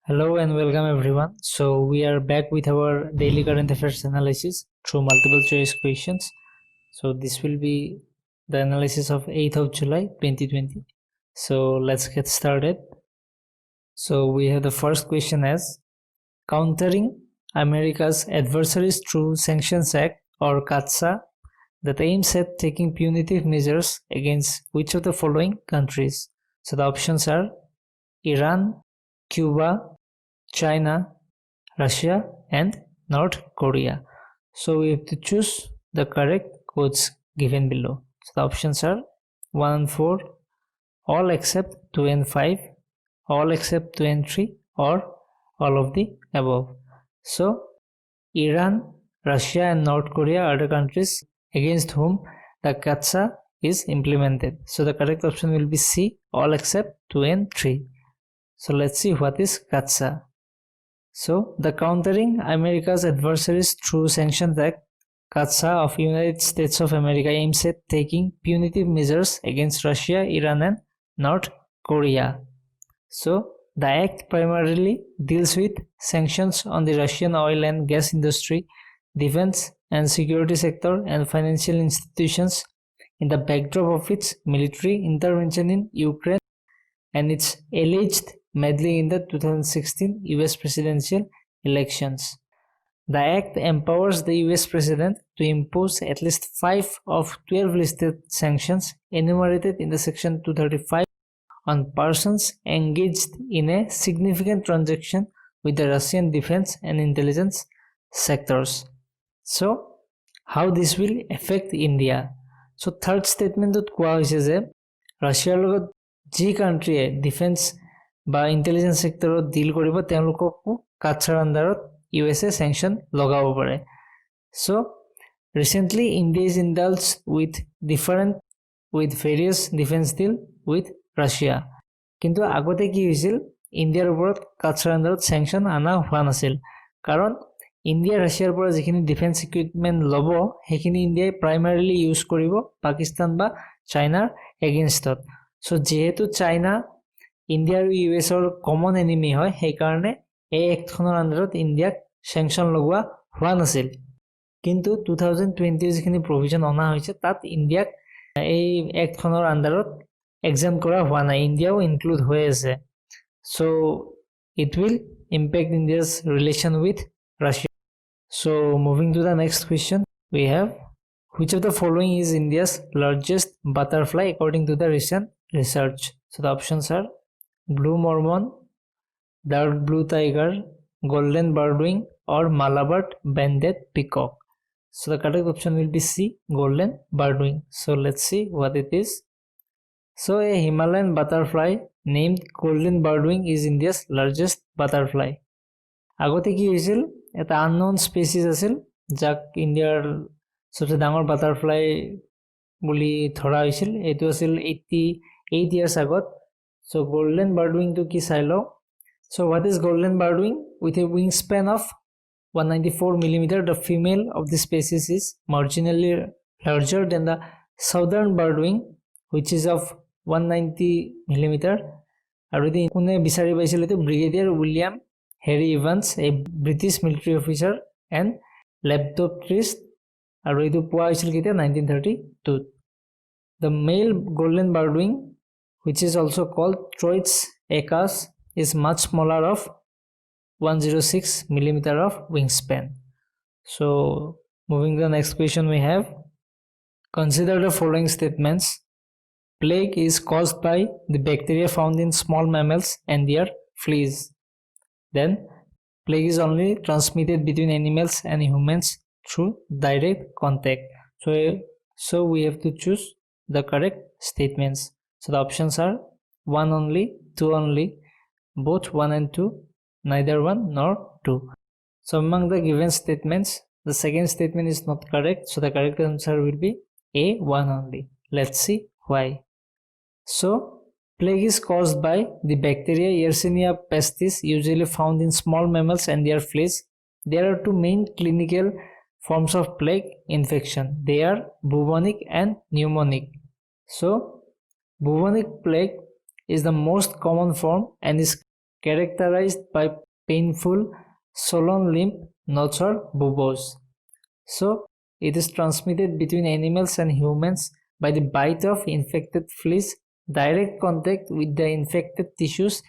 Hello and welcome everyone. So we are back with our daily current affairs analysis through multiple choice questions. So this will be the analysis of 8th of July 2020. So let's get started. So we have the first question as countering America's adversaries through Sanctions Act or CAATSA that aims at taking punitive measures against which of the following countries? So the options are Iran, Cuba, China, Russia and North Korea. So we have to choose the correct codes given below. So the options are 1 and 4, all except 2 and 5, all except 2 and 3 or all of the above. So Iran, Russia and North Korea are the countries against whom the CAATSA is implemented. So the correct option will be C, all except 2 and 3. So let's see what is CAATSA. So, the Countering America's Adversaries Through Sanctions Act, CAATSA of United States of America aims at taking punitive measures against Russia, Iran and North Korea. So, the act primarily deals with sanctions on the Russian oil and gas industry, defense and security sector and financial institutions in the backdrop of its military intervention in Ukraine and its alleged meddling in the 2016 US presidential elections. The act empowers the US president to impose at least 5 of 12 listed sanctions enumerated in the section 235 on persons engaged in a significant transaction with the Russian defense and intelligence sectors. So, how this will affect India? So, third statement কোৱা হৈছে যে ৰাছিয়াৰ লগত যি কাণ্ট্ৰিয়ে defence বা intelligence সেক্টৰত deal কৰিব তেওঁলোককো কাটছাৰ আন্ডাৰত USA sanction লগাব পাৰে so recently India is indulged with various defense deal with Russia কিন্তু আগতে কি হৈছিল ইন্ডিয়াৰ ওপৰত কাটছাৰ আন্ডাৰত sanction আনা হোৱা নাছিল কাৰণ ইন্ডিয়া ৰাছিয়াৰ পৰা যিখিনি ডিফেন্স ইকুইপমেন্ট লব হেখিনি ইন্ডিয়াই প্ৰাইমাৰিলি ইউজ কৰিব পাকিস্তান বা চাইনাৰ এগেইনষ্টত so যেহেতু চাইনা ইন্ডিয়া আৰু ইউএছৰ কমন এনিমি হয় সেই কাৰণে এই একখনৰ আন্ডাৰত ইন্ডিয়াক স্যাংশন লগোৱা হোৱা নাছিল কিন্তু 2020 যিখিনি প্ৰভিজন অনা হৈছে তাত ইন্ডিয়াক এই একখনৰ আন্ডাৰত এক্সাম কৰা হোৱা নাই ইন্ডিয়াও ইনক্লুড হৈ আছে so it will impact India's relation with Russia so moving to the next question we have which of the following is India's largest butterfly according to the recent research so the options are blue mormon, dark blue tiger, golden birdwing or Malabar banded peacock. So the correct option will be C, golden birdwing. So let's see what it is. So a Himalayan butterfly named golden birdwing is India's largest butterfly. আগতে কি হৈছিল এটা unknown species আছিল যাক ইন্ডিয়াৰ সবচেয়ে ডাঙৰ butterfly বুলি ধৰা হৈছিল এটো আছিল 88 years আগত so golden birdwing to ki sailo so what is golden birdwing with a wingspan of 194 millimeter the female of the species is marginally larger than the southern birdwing which is of 190 millimeter aru di kune bisari paisile to brigadier William Harry Evans a British military officer and leptoprist aru etu poa hoisil kite 1932 the male golden birdwing which is also called Troit's acus is much smaller of 106 millimeter of wingspan. So moving to the next question we have consider the following statements plague is caused by the bacteria found in small mammals and their fleas then plague is only transmitted between animals and humans through direct contact so we have to choose the correct statements so the options are 1 only, 2 only, both 1 and 2, neither 1 nor 2. So among the given statements, the second statement is not correct. So the correct answer will be A, 1 only. Let's see why. So plague is caused by the bacteria Yersinia pestis usually found in small mammals and their fleas. There are two main clinical forms of plague infection. They are bubonic and pneumonic. So bubonic plague is the most common form and is characterized by painful, swollen limb, knots or buboes. So, it is transmitted between animals and humans by the bite of infected fleas, direct contact with the infected tissues,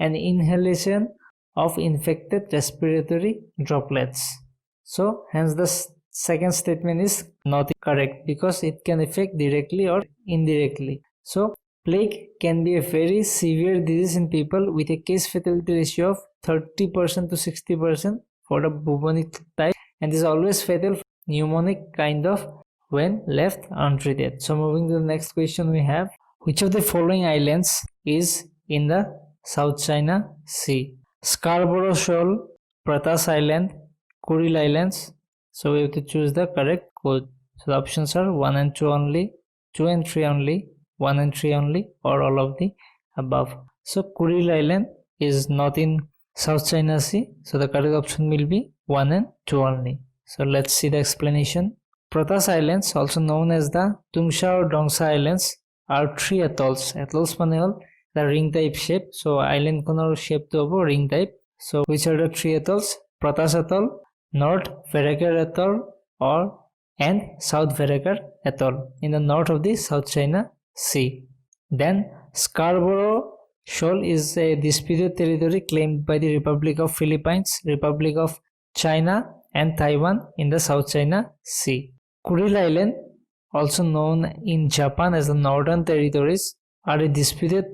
and inhalation of infected respiratory droplets. So, hence the second statement is not correct because it can affect directly or indirectly. So, plague can be a very severe disease in people with a case fatality ratio of 30% to 60% for the bubonic type, and is always fatal pneumonic kind of when left untreated. So moving to the next question we have, which of the following islands is in the South China Sea? Scarborough Shoal, Pratas Island, Kuril Islands. So we have to choose the correct code. So the options are 1 and 2 only, 2 and 3 only, 1 and 3 only, or all of the above. So Kuril Island is not in South China Sea, so the correct option will be 1 and 2 only. So let's see the explanation. Pratas Islands, also known as the Tungsha or Dongsha Islands, are 3 atolls. Atolls mane hol the ring type shape. So island konor shape to hobo ring type. So which are the 3 atolls? Pratas Atoll, North Vereker Atoll, and South Vereker Atoll in the north of the South China Sea. Then Scarborough Shoal is a disputed territory claimed by the Republic of Philippines, Republic of China, and Taiwan in the South China Sea. Kuril Island, also known in Japan as the Northern Territories, are a disputed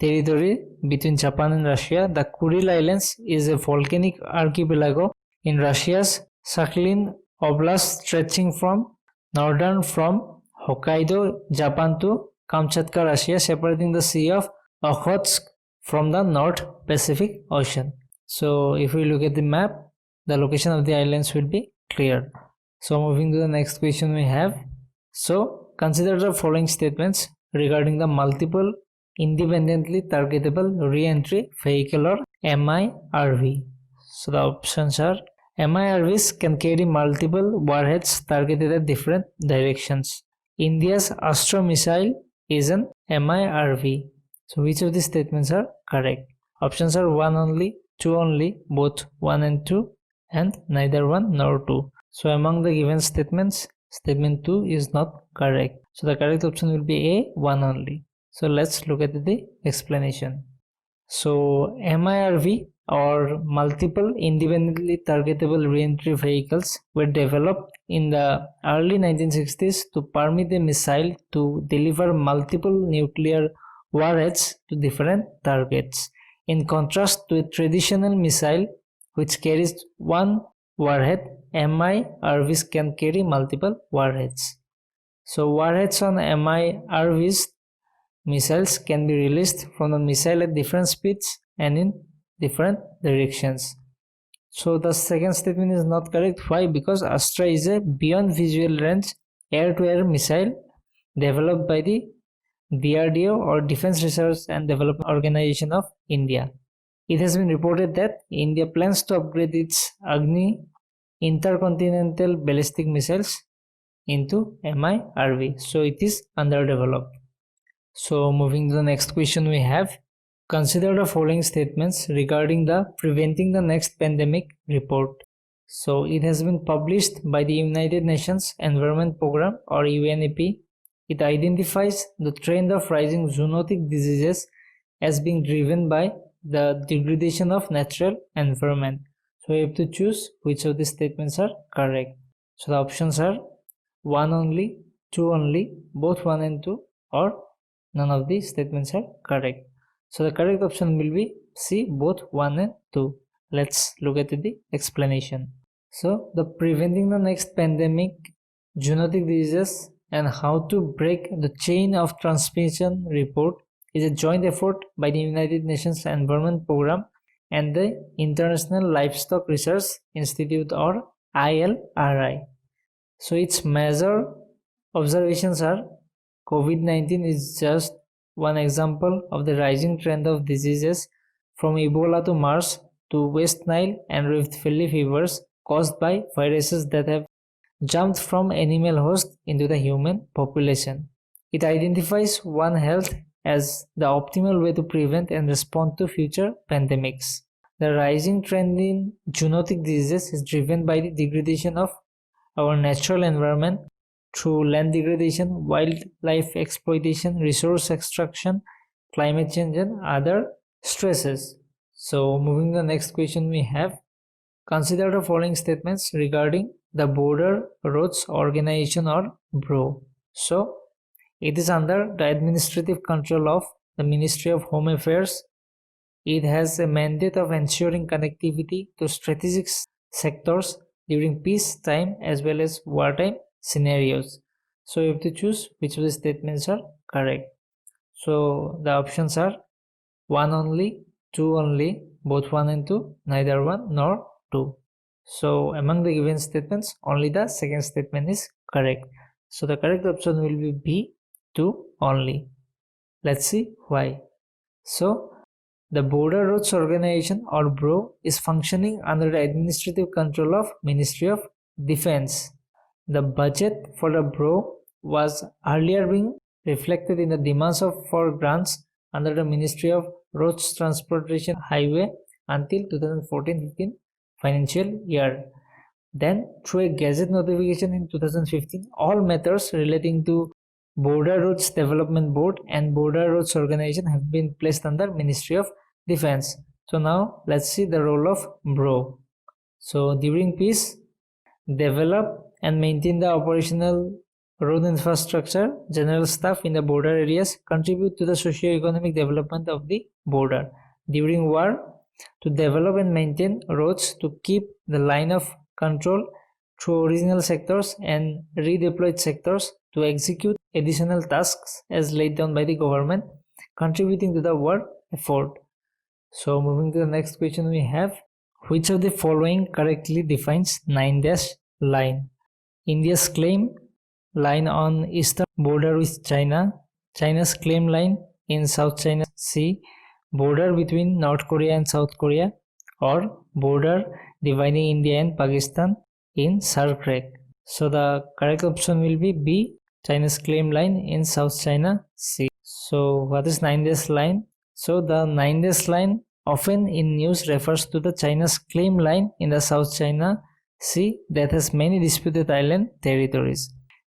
territory between Japan and Russia. The Kuril Islands is a volcanic archipelago in Russia's Sakhalin Oblast, stretching from Hokkaido, Japan to Kamchatka, Russia, separating the Sea of Okhotsk from the North Pacific Ocean. So if we look at the map, the location of the islands will be clear. So moving to the next question we have. So consider the following statements regarding the multiple independently targetable re-entry vehicle or MIRV. So the options are: MIRVs can carry multiple warheads targeted at different directions. India's Astra missile is an MIRV. So which of these statements are correct? Options are 1 only, 2 only, both 1 and 2, and neither 1 nor 2. So among the given statements, statement 2 is not correct. So the correct option will be A, 1 only. So let's look at the explanation. So MIRV or multiple independently targetable re-entry vehicles were developed in the early 1960s to permit a missile to deliver multiple nuclear warheads to different targets. In contrast to a traditional missile which carries one warhead, MIRVs can carry multiple warheads. So warheads on MIRVs missiles can be released from the missile at different speeds and in different directions. So the second statement is not correct. Why? Because Astra is a beyond visual range air-to-air missile developed by the DRDO or Defense Research and Development Organization of India. It has been reported that India plans to upgrade its Agni intercontinental ballistic missiles into MIRV. So it is underdeveloped. So moving to the next question we have. Consider the following statements regarding the Preventing the Next Pandemic report. So it has been published by the United Nations Environment Programme or UNEP. It identifies the trend of rising zoonotic diseases as being driven by the degradation of natural environment. So we have to choose which of these statements are correct. So the options are 1 only, 2 only, both 1 and 2, or none of these statements are correct. So the correct option will be C, both 1 and 2. Let's look at the explanation. So the Preventing the Next Pandemic Zoonotic Diseases and How to Break the Chain of Transmission report is a joint effort by the United Nations Environment Programme and the International Livestock Research Institute or ILRI. So its major observations are: COVID-19 is just one example of the rising trend of diseases from Ebola to MERS to West Nile and Rift Valley fevers caused by viruses that have jumped from animal host into the human population. It identifies One Health as the optimal way to prevent and respond to future pandemics. The rising trend in zoonotic diseases is driven by the degradation of our natural environment through land degradation, wildlife exploitation, resource extraction, climate change, and other stresses. So, moving to the next question, we have consider the following statements regarding the Border Roads Organization or BRO. So, it is under the administrative control of the Ministry of Home Affairs. It has a mandate of ensuring connectivity to strategic sectors during peace time as well as wartime scenarios. So you have to choose which of the statements are correct. So the options are 1 only, 2 only, both 1 and 2, neither 1 nor 2. So among the given statements, only the second statement is correct. So the correct option will be B, 2 only. Let's see why. So the Border Roads Organization or BRO is functioning under the administrative control of Ministry of Defense. The budget for the BRO was earlier being reflected in the demands for grants under the Ministry of Roads Transportation Highway until 2014-15 financial year. Then through a gazette notification in 2015, all matters relating to Border Roads Development Board and Border Roads Organization have been placed under Ministry of Defense. So now let's see the role of BRO. So during peace, develop and maintain the operational road infrastructure. General staff in the border areas contribute to the socio-economic development of the border. During war, to develop and maintain roads to keep the line of control through original sectors and redeployed sectors to execute additional tasks as laid down by the government, contributing to the war effort. So moving to the next question, we have which of the following correctly defines 9-dash line? India's claim line on eastern border with China, China's claim line in South China Sea, border between North Korea and South Korea, or border dividing India and Pakistan in Sarkrek. So the correct option will be B, China's claim line in South China Sea. So what is 9-dash line? So the 9-dash line often in news refers to the China's claim line in the South China Sea that has many disputed island territories.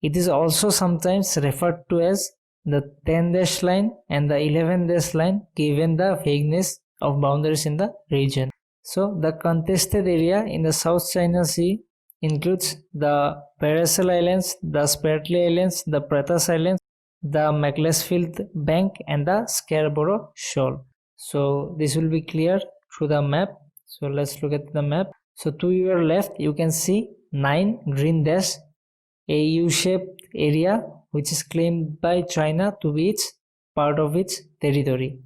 It is also sometimes referred to as the 10-dash line and the 11-dash line given the vagueness of boundaries in the region. So the contested area in the South China Sea includes the Pratas Islands, the Spratly Islands, the Pratas Islands, the Macclesfield Bank and the Scarborough Shoal. So this will be clear through the map. So let's look at the map. So to your left you can see 9 green dash, a U-shaped area which is claimed by China to be its part of its territory.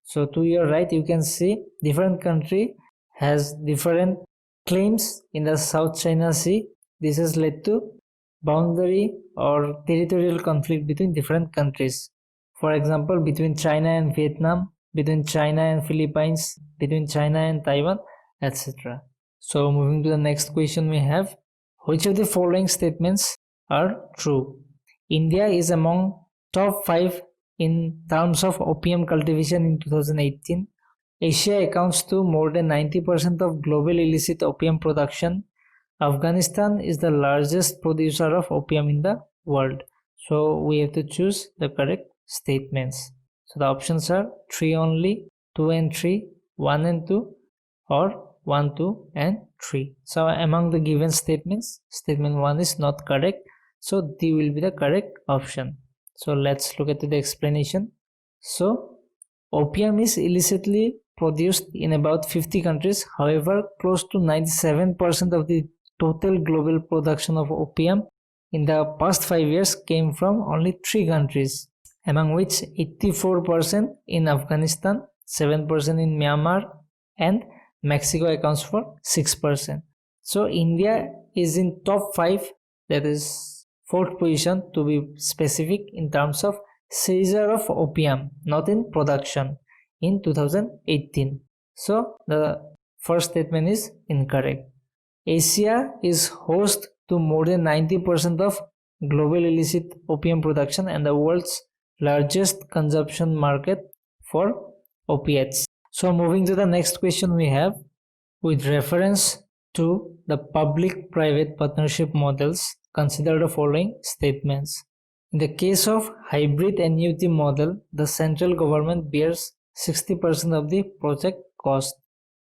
So to your right you can see different country has different claims in the South China Sea. This has led to boundary or territorial conflict between different countries. For example, between China and Vietnam, between China and Philippines, between China and Taiwan, etc. So moving to the next question, we have which of the following statements are true? India is among top 5 in terms of opium cultivation in 2018. Asia accounts to more than 90% of global illicit opium production. Afghanistan is the largest producer of opium in the world. So we have to choose the correct statements. So the options are 3 only, 2 and 3, 1 and 2, or 1, 2 and 3. So among the given statements, statement 1 is not correct. So D will be the correct option. So let's look at the explanation. So opium is illicitly produced in about 50 countries. However, close to 97% of the total global production of opium in the past 5 years came from only 3 countries, among which 84% in Afghanistan, 7% in Myanmar, and Mexico accounts for 6%. So India is in top 5, that is 4th position to be specific, in terms of seizure of opium, not in production, in 2018. So the first statement is incorrect. Asia is host to more than 90% of global illicit opium production, and the world's largest consumption market for opiates. So moving to the next question we have, with reference to the public-private partnership models, consider the following statements. In the case of hybrid annuity model, the central government bears 60% of the project cost.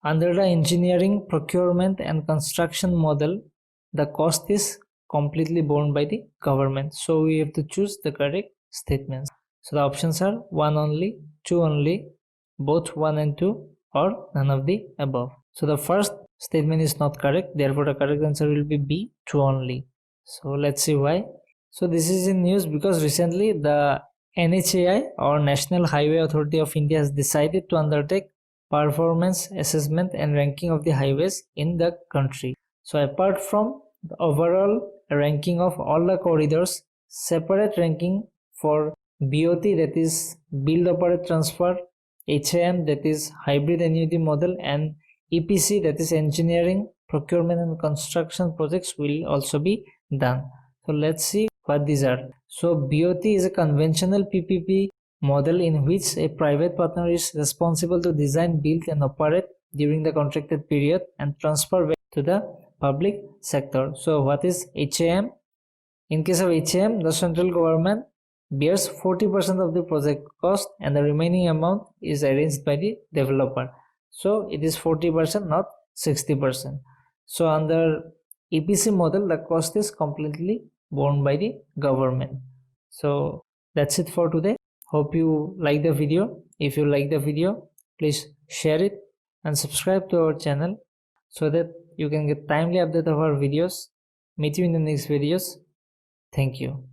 Under the engineering, procurement and construction model, the cost is completely borne by the government. So we have to choose the correct statements. So the options are 1 only, 2 only, both 1 and 2, or none of the above. So the first statement is not correct, therefore the correct answer will be B, 2 only. So let's see why. So this is in news because recently the NHAI or National Highway Authority of India has decided to undertake performance assessment and ranking of the highways in the country. So apart from the overall ranking of all the corridors, separate ranking for BOT, that is build operate transfer, HAM, that is hybrid annuity model, and EPC, that is engineering, procurement and construction projects will also be done. So let's see what these are. So BOT is a conventional PPP model in which a private partner is responsible to design, build and operate during the contracted period and transfer to the public sector. So what is HAM? In case of HAM, the central government bears 40% of the project cost and the remaining amount is arranged by the developer. So it is 40%, not 60%. So under EPC model, the cost is completely borne by the government. So that's it for today. Hope you like the video. If you like the video, please share it and subscribe to our channel so that you can get timely update of our videos. Meet you in the next videos. Thank you.